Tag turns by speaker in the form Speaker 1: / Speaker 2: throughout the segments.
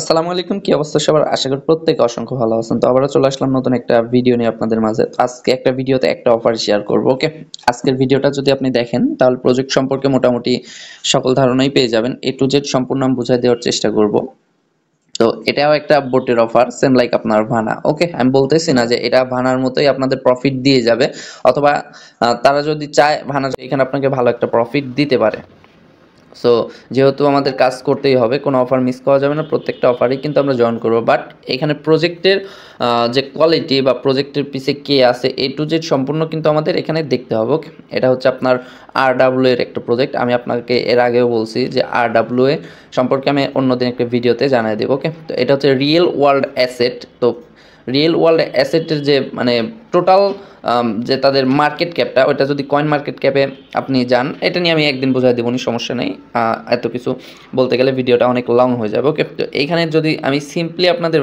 Speaker 1: আসসালামু আলাইকুম, কি অবস্থা সবার? আশা করি প্রত্যেকে অসংখ্য ভালো আছেন। তো আবারও চলে আসলাম নতুন একটা ভিডিও নিয়ে আপনাদের মাঝে। আজকে একটা ভিডিওতে একটা অফার শেয়ার করব। ওকে, আজকের ভিডিওটা যদি আপনি দেখেন তাহলে প্রজেক্ট সম্পর্কে মোটামুটি সকল ধারণাই পেয়ে যাবেন। এ টু জেড সম্পূর্ণ আমি বুঝাই দেওয়ার চেষ্টা করব। তো এটাও একটা বোটের অফার, সেম লাইক আপনার ভানা। ওকে, আমি বলতেছি না যে এটা ভানার মতোই আপনাদের প্রফিট দিয়ে যাবে, অথবা তারা যদি চায় ভানা এখানে আপনাকে ভালো একটা প্রফিট দিতে পারে। সো যেহেতু আমাদের কাজ করতেই হবে, কোনো অফার মিস করা যাবে না, প্রত্যেকটা অফারেই কিন্তু আমরা জয়েন করব। বাট এখানে প্রজেক্টের যে কোয়ালিটি বা প্রজেক্টের পিছে কে আছে এ টু জেড সম্পূর্ণ কিন্তু আমাদের এখানে দেখতে হবে। ওকে, এটা হচ্ছে আপনার RW এর একটা প্রজেক্ট। আমি আপনাকে এর আগেও বলছি যে RW সম্পর্কে আমি অন্যদিন একটা ভিডিওতে জানিয়ে দেবো। ওকে, তো এটা হচ্ছে রিয়েল ওয়ার্ল্ড অ্যাসেট। তো রিয়েল ওয়ার্ল্ড অ্যাসেটের যে মানে টোটাল যে তাদের মার্কেট ক্যাপটা, ওটা যদি কয়েন মার্কেট ক্যাপে আপনি যান, এটা নিয়ে আমি একদিন বোঝাই দেবো, সমস্যা নেই। এত কিছু বলতে গেলে ভিডিওটা অনেক লং হয়ে যাবে। ওকে, তো এইখানে যদি আমি সিম্পলি আপনাদের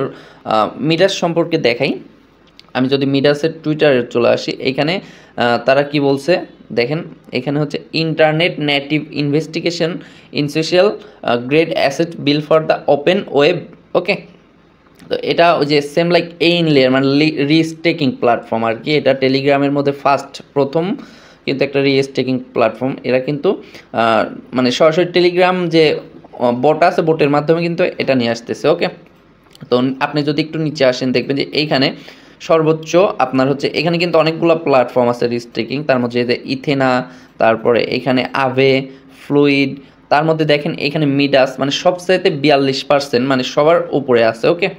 Speaker 1: মিডাস সম্পর্কে দেখাই, আমি যদি মিডাসের টুইটারে চলে আসি, এইখানে তারা কি বলছে দেখেন। এখানে হচ্ছে internet native investigation in social grade asset bill for the open web. Okay, তো এটা ওই যে সেম লাইক এইন লেয়ার মানে রিস্টেকিং প্ল্যাটফর্ম আর কি। এটা টেলিগ্রামের মধ্যে প্রথম কিন্তু একটা রিস্টেকিং প্ল্যাটফর্ম। এরা কিন্তু মানে সরাসরি টেলিগ্রাম যে বট আছে, বোটের মাধ্যমে কিন্তু এটা নিয়ে আসতেছে। ওকে, তো আপনি যদি একটু নিচে আসেন দেখবেন যে এইখানে সর্বোচ্চ আপনার হচ্ছে এখানে কিন্তু অনেকগুলো প্ল্যাটফর্ম আছে রিস্টেকিং, তার মধ্যে যে ইথেনা, তারপরে এখানে আভে, ফ্লুইড, তার মধ্যে দেখেন এখানে মিডাস মানে সবচাইতে 42% মানে সবার উপরে আছে। ওকে,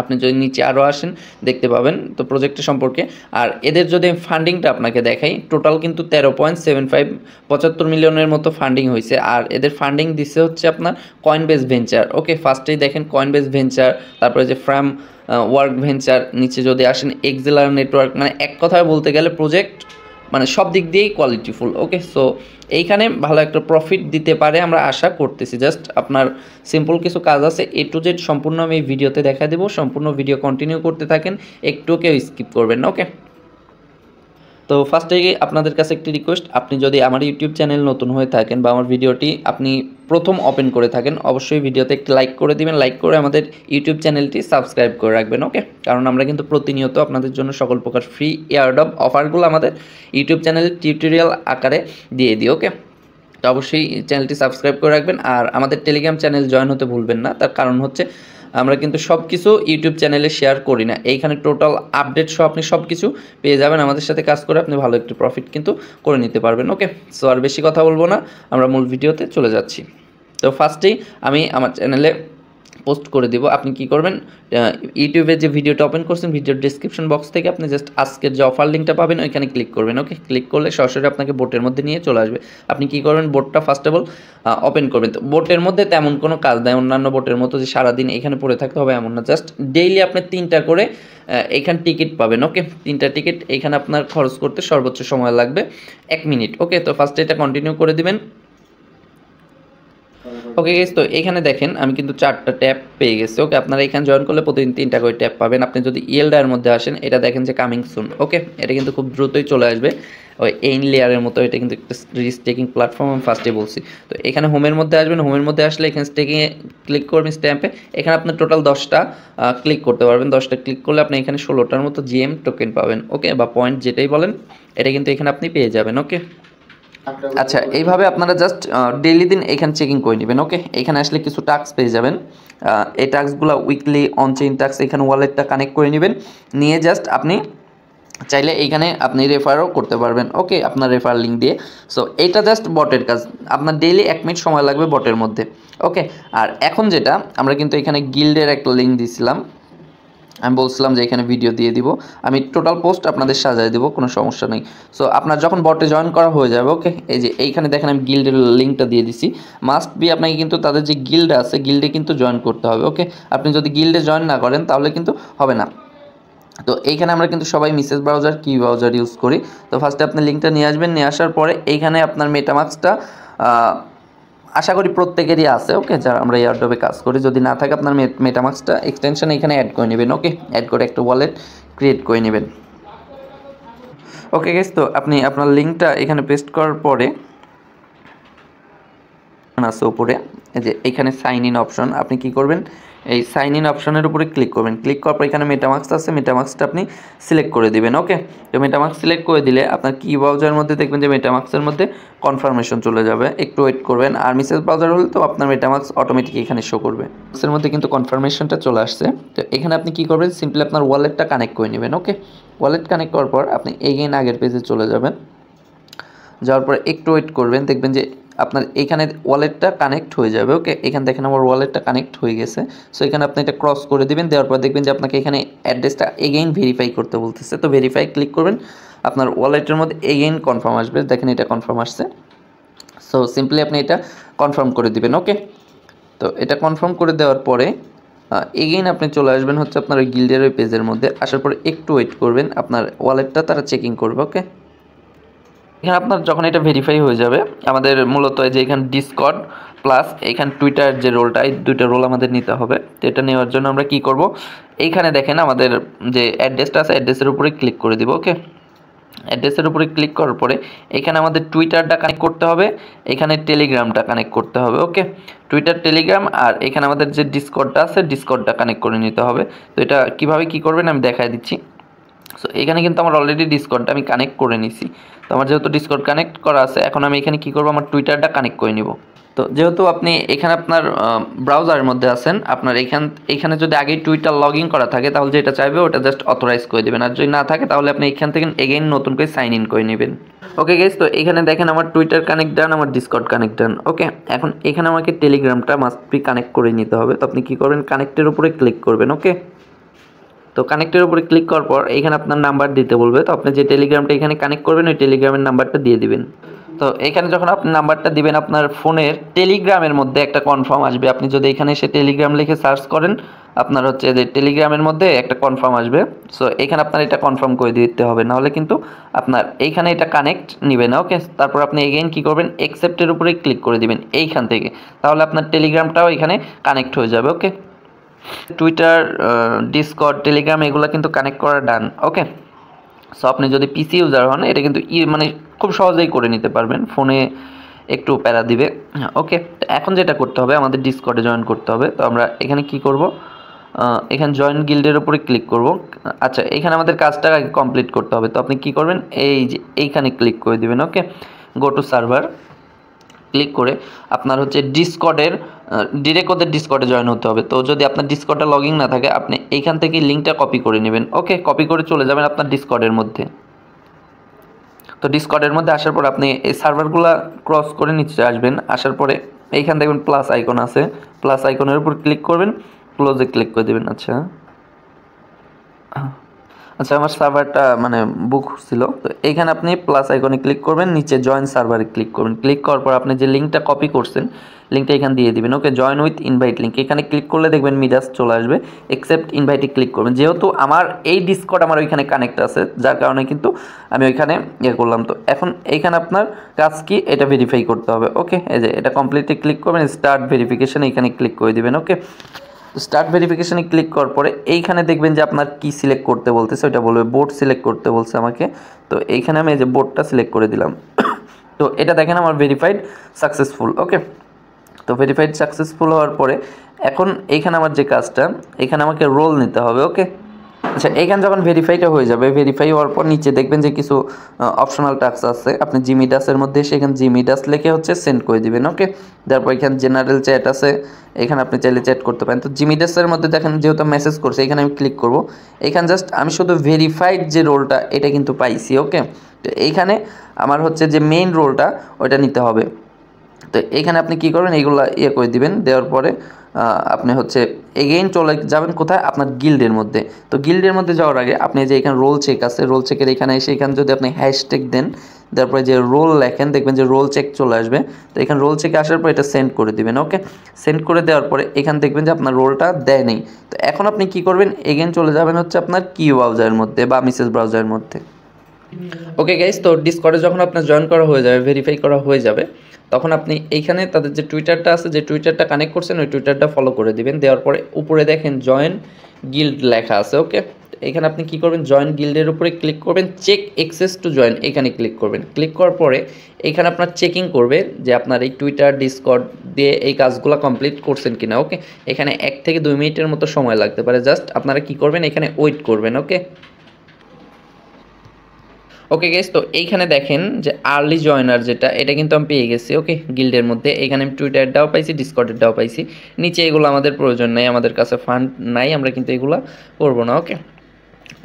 Speaker 1: আপনি যদি নিচে আরও আসেন দেখতে পাবেন তো প্রজেক্টের সম্পর্কে। আর এদের যদি ফান্ডিংটা আপনাকে দেখাই, টোটাল কিন্তু 13.75 75 মিলিয়নের মতো ফান্ডিং হয়েছে। আর এদের ফান্ডিং দিচ্ছে হচ্ছে আপনার কয়েনবেস ভেঞ্চার। ওকে, ফার্স্টেই দেখেন কয়েনবেস ভেঞ্চার, তারপরে যে ফ্রাম ওয়ার্ক ভেঞ্চার, নিচে যদি আসেন এক্সেলার নেটওয়ার্ক। মানে এক কথায় বলতে গেলে প্রজেক্ট মানে সব দিক দিয়েই কোয়ালিটিফুল। ওকে, সো এইখানে ভালো একটা প্রফিট দিতে পারে আমরা আশা করতেছি। জাস্ট আপনার সিম্পল কিছু কাজ আছে, এ টু জেড সম্পূর্ণ আমি এই ভিডিওতে দেখা দেবো। সম্পূর্ণ ভিডিও কন্টিনিউ করতে থাকেন, একটুও কেউ স্কিপ করবেন না। ওকে, তো ফার্স্টে আপনাদের কাছে একটি রিকোয়েস্ট, আপনি যদি আমার ইউটিউব চ্যানেল নতুন হয়ে থাকেন বা আমার ভিডিওটি আপনি প্রথম ওপেন করে থাকেন, অবশ্যই ভিডিওতে একটি লাইক করে দিবেন। লাইক করে আমাদের ইউটিউব চ্যানেলটি সাবস্ক্রাইব করে রাখবেন। ওকে, কারণ আমরা কিন্তু প্রতিনিয়ত আপনাদের জন্য সকল প্রকার ফ্রি এয়ারড্রপ অফারগুলো আমাদের ইউটিউব চ্যানেলে টিউটোরিয়াল আকারে দিয়ে দিই। ওকে, তো অবশ্যই চ্যানেলটি সাবস্ক্রাইব করে রাখবেন। আর আমাদের টেলিগ্রাম চ্যানেল জয়েন হতে ভুলবেন না, তার কারণ হচ্ছে আমরা কিন্তু সব কিছু ইউটিউব চ্যানেলে শেয়ার করি না। এইখানে টোটাল আপডেট সহ আপনি সব কিছু পেয়ে যাবেন। আমাদের সাথে কাজ করে আপনি ভালো একটি প্রফিট কিন্তু করে নিতে পারবেন। ওকে, সো আর বেশি কথা বলবো না, আমরা মূল ভিডিওতে চলে যাচ্ছি। তো ফার্স্টেই আমি আমার চ্যানেলে পোস্ট করে দিব। আপনি কি করবেন, ইউটিউবে যে ভিডিওটা ওপেন করছেন, ভিডিওর ডিসক্রিপশন বক্স থেকে আপনি জাস্ট আজকের যে অফার লিঙ্কটা পাবেন ওইখানে ক্লিক করবেন। ওকে, ক্লিক করলে সরাসরি আপনাকে বোটের মধ্যে নিয়ে চলে আসবে। আপনি কি করবেন, বোটটা ফার্স্ট অফ অল ওপেন করবেন। তো বোটের মধ্যে তেমন কোনো কাজ নেই, অন্যান্য বোটের মতো যে সারাদিন এখানে পড়ে থাকতে হবে এমন না। জাস্ট ডেইলি আপনি 3টা করে এখানে টিকিট পাবেন। ওকে, 3টা টিকিট এখানে আপনার খরচ করতে সর্বোচ্চ সময় লাগবে 1 মিনিট। ওকে, তো ফার্স্টে এটা কন্টিনিউ করে দিবেন। ওকে গাইস, তো এখানে দেখেন আমি কিন্তু 4টা ট্যাব পেয়ে গেছি। ওকে, আপনারা এখানে জয়েন করলে প্রতিদিন 3টা করে ট্যাব পাবেন। আপনি যদি ইয়েলডার মধ্যে আসেন, এটা দেখেন যে কামিং সুন। ওকে, এটা কিন্তু খুব দ্রুতই চলে আসবে। ওই এইন লেয়ারের মতো এটা কিন্তু একটা স্টেকিং প্ল্যাটফর্ম, আমি ফার্স্টে বলছি। তো এখানে হোমের মধ্যে আসবেন, হোমের মধ্যে আসলে এখানে স্টেকিংয়ে ক্লিক করবেন, স্ট্যাম্পে। এখানে আপনার টোটাল 10টা ক্লিক করতে পারবেন। 10টা ক্লিক করলে আপনি এখানে 16টার মতো জিএম টোকেন পাবেন। ওকে, বা পয়েন্ট যেটাই বলেন, এটা কিন্তু এখানে আপনি পেয়ে যাবেন। ওকে, আচ্ছা, এইভাবে আপনারা জাস্ট ডেইলি দিন এখানে চেকিং করে নেবেন। ওকে, এখানে আসলে কিছু টাস্ক পেয়ে যাবেন। এই টাস্কগুলো উইকলি অন চেইন টাস্ক, এখানে ওয়ালেটটা কানেক্ট করে নেবেন। নিয়ে জাস্ট আপনি চাইলে এইখানে আপনি রেফারও করতে পারবেন। ওকে, আপনার রেফার লিঙ্ক দিয়ে। সো এইটা জাস্ট বটের কাজ, আপনার ডেইলি 1 মিনিট সময় লাগবে বটের মধ্যে। ওকে, আর এখন যেটা আমরা কিন্তু এখানে গিল্ডের একটা লিঙ্ক দিয়েছিলাম, আমি বলছিলাম যে এখানে ভিডিও দিয়ে দিব, আমি টোটাল পোস্ট আপনাদের সাজায় দিব, কোনো সমস্যা নেই। সো আপনার যখন বটে জয়েন করা হয়ে যাবে, ওকে, এই যে এইখানে দেখেন আমি গিল্ডের লিঙ্কটা দিয়ে দিছি। মাস্ট বি আপনাকে কিন্তু তাদের যে গিল্ড আছে গিল্ডে কিন্তু জয়েন করতে হবে। ওকে, আপনি যদি গিল্ডে জয়েন না করেন তাহলে কিন্তু হবে না। তো এইখানে আমরা কিন্তু সবাই মিসেস ব্রাউজার কি ব্রাউজার ইউজ করি। তো ফার্স্টে আপনি লিঙ্কটা নিয়ে আসবেন, নিয়ে আসার পরে এইখানে আপনার মেটামাস্কটা আশা করি প্রত্যেকেরই আছে। ওকে, যারা আমরা এয়ারড্রপে কাজ করি, যদি না থাকে আপনার মেটামাস্কটা এক্সটেনশন এখানে অ্যাড করে নেবেন। ওকে, অ্যাড করে একটা ওয়ালেট ক্রিয়েট করে নেবেন। ওকে গাইস, তো আপনি আপনার লিঙ্কটা এখানে পেস্ট করার পরে আছে উপরে, এই যে এখানে সাইন ইন অপশন, আপনি কি করবেন এই সাইন ইন অপশনের উপরে ক্লিক করবেন। ক্লিক করার পর এখানে মেটামাস্ক আছে, মেটামাস্কটা আপনি সিলেক্ট করে দিবেন। ওকে, তো মেটামাস্ক সিলেক্ট করে দিলে আপনার কি ব্রাউজারের মধ্যে দেখবেন যে মেটামাস্কের মধ্যে কনফার্মেশন চলে যাবে, একটু ওয়েট করবেন। আর মিসেস ব্রাউজার হলে তো আপনার মেটামাস্ক অটোমেটিক এখানে শো করবে। এর মধ্যে কিন্তু কনফার্মেশনটা চলে আসছে। তো এখানে আপনি কি করবেন, সিম্পলি আপনার ওয়ালেটটা কানেক্ট করে নেবেন। ওকে, ওয়ালেট কানেক্ট করার পর আপনি এগেইন আগের পেজে চলে যাবেন। যাওয়ার পর একটু ওয়েট করবেন, দেখবেন যে আপনার এখানে ওয়ালেটটা কানেক্ট হয়ে যাবে। ওকে, এখানে দেখেন আমার ওয়ালেটটা কানেক্ট হয়ে গেছে। সো এখানে আপনি এটা ক্রস করে দিবেন, দেওয়ার পর দেখবেন যে আপনাকে এখানে অ্যাড্রেসটা এগেইন ভেরিফাই করতে বলতেছে। তো ভেরিফাই ক্লিক করবেন, আপনার ওয়ালেটের মধ্যে এগেইন কনফার্ম আসবে। দেখেন এটা কনফার্ম আসছে। সো সিম্পলি আপনি এটা কনফার্ম করে দিবেন। ওকে, তো এটা কনফার্ম করে দেওয়ার পরে এগেইন আপনি চলে আসবেন হচ্ছে আপনার ওই গিল্ডের ওই পেজের মধ্যে। আসার পরে একটু ওয়েট করবেন, আপনার ওয়ালেটটা তারা চেকিং করবে। ওকে, এখানে আপনার যখন এটা ভেরিফাই হয়ে যাবে, আমাদের মূলত যে এখানে ডিসকর্ড প্লাস এখানে টুইটার যে রোলটা, এই দুইটা রোল আমাদের নিতে হবে। তো এটা নেওয়ার জন্য আমরা কি করব, এইখানে দেখেন আমাদের যে অ্যাড্রেসটা আছে, অ্যাড্রেসের উপরে ক্লিক করে দিব। ওকে, অ্যাড্রেসের উপরে ক্লিক করার পরে এখানে আমাদের টুইটারটা কানেক্ট করতে হবে, এখানে টেলিগ্রামটা কানেক্ট করতে হবে। ওকে, টুইটার, টেলিগ্রাম, আর এখানে আমাদের যে ডিসকর্ডটা আছে, ডিসকর্ডটা কানেক্ট করে নিতে হবে। তো এটা কীভাবে কী করবেন আমি দেখাই দিচ্ছি। সো এখানে কিন্তু আমার অলরেডি ডিসকর্ডটা আমি কানেক্ট করে নিছি। তো আমার যেহেতু ডিসকর্ড কানেক্ট করা আছে, এখন আমি এখানে কি করব, আমার টুইটারটা কানেক্ট করে নিব। তো যেহেতু আপনি এখানে আপনার ব্রাউজারের মধ্যে আছেন, আপনার এখানে যদি আগেই টুইটার লগ ইন করা থাকে তাহলে যেটা চাইবে ওটা জাস্ট অথরাইজ করে দেবেন, আর যদি না থাকে তাহলে আপনি এখান থেকে এগেইন নতুন করে সাইন ইন করে নেবেন। ওকে গাইস, তো এখানে দেখেন আমার টুইটার কানেক্ট ডান, আমার ডিসকর্ড কানেক্ট ডান। ওকে, এখন এখানে আমাকে টেলিগ্রামটা মাস্ট বি কানেক্ট করে নিতে হবে। তো আপনি কি করবেন, কানেক্টের উপরে ক্লিক করবেন। ওকে, তো কানেক্টের উপরে ক্লিক করার পর এখানে আপনার নাম্বার দিতে বলবে। তো আপনি যে টেলিগ্রামটা এখানে কানেক্ট করবেন ওই টেলিগ্রামের নাম্বারটা দিয়ে দিবেন। তো এখানে যখন আপনি নাম্বারটা দিবেন, আপনার ফোনের টেলিগ্রামের মধ্যে একটা কনফার্ম আসবে। আপনি যদি এখানে এসে টেলিগ্রাম লিখে সার্চ করেন, আপনার হচ্ছে যে টেলিগ্রামের মধ্যে একটা কনফার্ম আসবে। সো এখানে আপনার এটা কনফার্ম করে দিতে হবে, নাহলে কিন্তু আপনার এইখানে এটা কানেক্ট নিবে না। ওকে, তারপর আপনি এগেইন কী করবেন, অ্যাকসেপ্টের উপরে ক্লিক করে দিবেন এইখান থেকে, তাহলে আপনার টেলিগ্রামটাও এখানে কানেক্ট হয়ে যাবে। ওকে, টুইটার, ডিসকর্ড, টেলিগ্রাম এগুলো কিন্তু কানেক্ট করা ডান। ওকে, সো আপনি যদি পিসি ইউজার হন এটা কিন্তু মানে খুব সহজেই করে নিতে পারবেন, ফোনে একটু প্যারা দিবে। ওকে, এখন যেটা করতে হবে, আমাদের ডিসকর্ডে জয়েন করতে হবে। তো আমরা এখানে কি করব, এখানে জয়েন গিল্ডের উপরে ক্লিক করব। আচ্ছা, এখানে আমাদের কাজটা আগে কমপ্লিট করতে হবে। তো আপনি কি করবেন, এই যে এইখানে ক্লিক করে দিবেন। ওকে, গো টু সার্ভার ক্লিক করে আপনার হচ্ছে ডিসকর্ডের ডিরেক্ট ওদের ডিসকর্ডে জয়েন হতে হবে। তো যদি আপনার ডিসকর্ডটা লগ ইন না থাকে, আপনি এইখান থেকে লিঙ্কটা কপি করে নেবেন। ওকে, কপি করে চলে যাবেন আপনার ডিসকর্ডের মধ্যে। তো ডিসকর্ডের মধ্যে আসার পর আপনি এই সার্ভারগুলো ক্রস করে নিচে আসবেন। আসার পরে এইখান দেখবেন প্লাস আইকন আছে, প্লাস আইকনের উপর ক্লিক করবেন, ক্লোজে ক্লিক করে দেবেন। আচ্ছা আচ্ছা, আমার সার্ভারটা মানে বুক ছিল। তো এইখানে আপনি প্লাস আইকনে ক্লিক করবেন, নিচে জয়েন সার্ভারে ক্লিক করবেন। ক্লিক করার পর আপনি যে লিঙ্কটা কপি করছেন লিঙ্কটা এখানে দিয়ে দিবেন। ওকে, জয়েন উইথ ইনভাইট লিঙ্ক, এখানে ক্লিক করলে দেখবেন মিডাস চলে আসবে। অ্যাকসেপ্ট ইনভাইটে ক্লিক করবেন। যেহেতু আমার এই ডিসকর্ড আমার ওইখানে কানেক্ট আছে, যার কারণে কিন্তু আমি ওইখানে করলাম। তো এখন এইখানে আপনার কাজ কি, এটা ভেরিফাই করতে হবে। ওকে, এই যে এটা কমপ্লিটলি ক্লিক করবেন, স্টার্ট ভেরিফিকেশন এখানে ক্লিক করে দিবেন। ওকে, স্টার্ট ভেরিফিকেশনে ক্লিক করার পরে এইখানে দেখবেন যে আপনার কি সিলেক্ট করতে বলতেছে, ওইটা বলবে বোর্ড সিলেক্ট করতে বলছে আমাকে। তো এইখানে আমি এই যে বোর্ডটা সিলেক্ট করে দিলাম। তো এটা দেখেন আমার ভেরিফাইড সাকসেসফুল। ওকে, তো ভেরিফাইড সাকসেসফুল হওয়ার পরে এখন এইখানে আমার যে কাজটা, এখানে আমাকে রোল নিতে হবে। ওকে, আচ্ছা, এইখানে যখন ভেরিফাইটা হয়ে যাবে, ভেরিফাই হওয়ার পর নিচে দেখবেন যে কিছু অপশনাল টাস্ক আছে। আপনি জিমিডাসের মধ্যে এসে এখানে জিমিডাস লিখে হচ্ছে সেন্ড করে দিবেন। ওকে, তারপর এখানে জেনারেল চ্যাট আছে, এখানে আপনি চাইলে চ্যাট করতে পারেন। তো জিমিডাসের মধ্যে দেখেন যেহেতু মেসেজ করছে, এখানে আমি ক্লিক করব। এখানে জাস্ট আমি শুধু ভেরিফাইড যে রোলটা এটা কিন্তু পাইছি। ওকে, তো এইখানে আমার হচ্ছে যে মেইন রোলটা ওইটা নিতে হবে। তো এইখানে আপনি কি করবেন, এইগুলো করে দিবেন। দেওয়ার পরে আপনি হচ্ছে এগেইন চলে যাবেন কোথায়, আপনার গিল্ডের মধ্যে। তো গিল্ডের মধ্যে যাওয়ার আগে আপনি যে এখানে রোল চেক আছে, রোল চেকের এখানে এসে এখানে যদি আপনি হ্যাশট্যাগ দেন, তারপরে যে রোল লেখেন, দেখবেন যে রোল চেক চলে আসবে। তো এখানে রোল চেকে আসার পর এটা সেন্ড করে দিবেন। ওকে, সেন্ড করে দেওয়ার পরে এখানে দেখবেন যে আপনার রোলটা দেয় নেই। তো এখন আপনি কি করবেন, এগেইন চলে যাবেন হচ্ছে আপনার কি ব্রাউজারের মধ্যে বা মিসেস ব্রাউজারের মধ্যে। ওকে গাইস, তো ডিসকর্ডে যখন আপনার জয়েন করা হয়ে যাবে, ভেরিফাই করা হয়ে যাবে, তখন আপনি এইখানে তাদের যে টুইটারটা আছে, যে টুইটারটা কানেক্ট করছেন ওই টুইটারটা ফলো করে দিবেন। দেওয়ার পরে উপরে দেখেন জয়েন গিল্ড লেখা আছে। ওকে, এখানে আপনি কি করবেন, জয়েন গিল্ডের উপরে ক্লিক করবেন, চেক অ্যাক্সেস টু জয়েন এখানে ক্লিক করবেন। ক্লিক করার পরে এখানে আপনার চেকিং করবে যে আপনার এই টুইটার ডিসকর্ড দিয়ে এই কাজগুলো কমপ্লিট করছেন কিনা। ওকে, এখানে 1 থেকে 2 মিনিটের মতো সময় লাগতে পারে। জাস্ট আপনারা কি করবেন, এখানে ওয়েট করবেন। ওকে ওকে গাইস, তো এইখানে দেখেন যে আর্লি জয়েনার যেটা, এটা কিন্তু আমি পেয়ে গেছি। ওকে, গিল্ডের মধ্যে এখানে আমি টুইটারটাও পাইছি, ডিসকর্ডেরটাও পাইছি। নিচে এগুলো আমাদের প্রয়োজন নাই, আমাদের কাছে ফান্ড নাই, আমরা কিন্তু এগুলো করবো না। ওকে,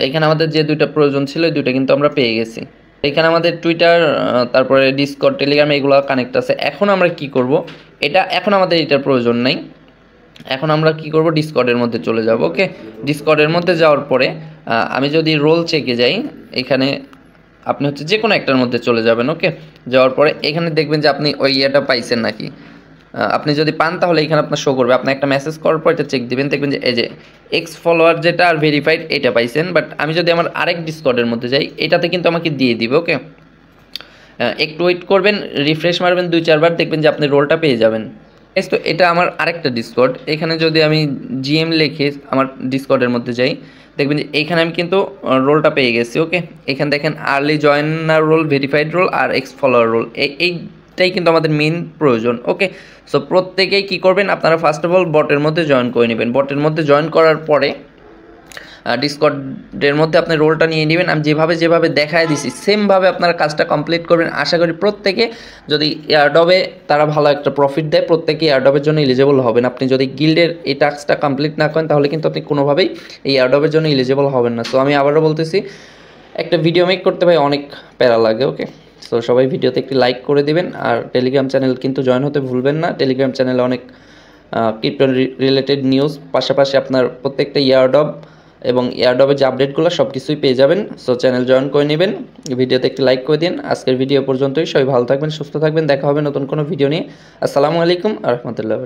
Speaker 1: এখানে আমাদের যে দুইটা প্রয়োজন ছিল ওই দুইটা কিন্তু আমরা পেয়ে গেছি। এখানে আমাদের টুইটার, তারপরে ডিসকর্ড, টেলিগ্রাম এগুলো কানেক্ট আছে। এখন আমরা কি করব, এখন আমাদের এটার প্রয়োজন নাই। এখন আমরা কি করব, ডিসকর্ডের মধ্যে চলে যাব। ওকে, ডিসকর্ডের মধ্যে যাওয়ার পরে আমি যদি রোল চেকে যাই, এখানে আপনি হচ্ছে যে কোনো একটার মধ্যে চলে যাবেন। ওকে, যাওয়ার পরে এখানে দেখবেন যে আপনি ওই ইয়েটা পাইছেন নাকি। আপনি যদি পান তাহলে এখানে আপনার শো করবে। আপনি একটা মেসেজ করার পর এটা চেক দিবেন, দেখবেন যে এই যে এক্স ফলোয়ার যেটা আর ভেরিফাইড এটা পাইছেন। বাট আমি যদি আমার আরেক ডিসকর্ডের মধ্যে যাই, এটাতে কিন্তু আমাকে দিয়ে দিবে। ওকে, একটু ওয়েট করবেন, রিফ্রেশ মারবেন 2-4 বার, দেখবেন যে আপনি রোলটা পেয়ে যাবেন। তো এটা আমার আরেকটা ডিসকর্ড। এখানে যদি আমি জিএম লিখে আমার ডিসকর্ডের মধ্যে যাই, দেখবেন যে এইখানে আমি কিন্তু রোলটা পেয়ে গেছি। ওকে, এখানে দেখেন আর্লি জয়েনার রোল, ভেরিফাইড রোল আর এক্স ফলোয়ার রোল, এইটাই কিন্তু আমাদের মেইন প্রয়োজন। ওকে, সো প্রত্যেকেই কী করবেন, আপনারা ফার্স্ট অফ অল বটের মধ্যে জয়েন করে নেবেন। বটের মধ্যে জয়েন করার পরে ডিসকর্ডের মধ্যে আপনি রোলটা নিয়ে নেবেন। আমি যেভাবে দেখায় দিছি সেমভাবে আপনারা কাজটা কমপ্লিট করবেন। আশা করি প্রত্যেকে, যদি এয়ারডবে তারা ভালো একটা প্রফিট দেয়, প্রত্যেকে এয়ারডবের জন্য এলিজেবল হবেন। আপনি যদি গিল্ডের এই টাস্কটা কমপ্লিট না করেন তাহলে কিন্তু আপনি কোনোভাবেই এই এয়ারডবের জন্য এলিজেবল হবেন না। সো আমি আবারও বলতেছি, একটা ভিডিও মেক করতে ভাই অনেক প্যারা লাগে। ওকে, সো সবাই ভিডিওতে একটি লাইক করে দিবেন। আর টেলিগ্রাম চ্যানেল কিন্তু জয়েন হতে ভুলবেন না। টেলিগ্রাম চ্যানেলে অনেক ক্রিপ্টো রিলেটেড নিউজ, পাশাপাশি আপনার প্রত্যেকটা এয়ারডব এবং এয়ারডবের যে আপডেটগুলো সব কিছুই পেয়ে যাবেন। সো চ্যানেল জয়েন করে নেবেন, ভিডিওতে একটি লাইক করে দিন। আজকের ভিডিও পর্যন্তই, সবাই ভালো থাকবেন, সুস্থ থাকবেন, দেখা হবে নতুন কোনো ভিডিও নিয়ে। আসসালামু আলাইকুম আ রহমতুল্লাহ।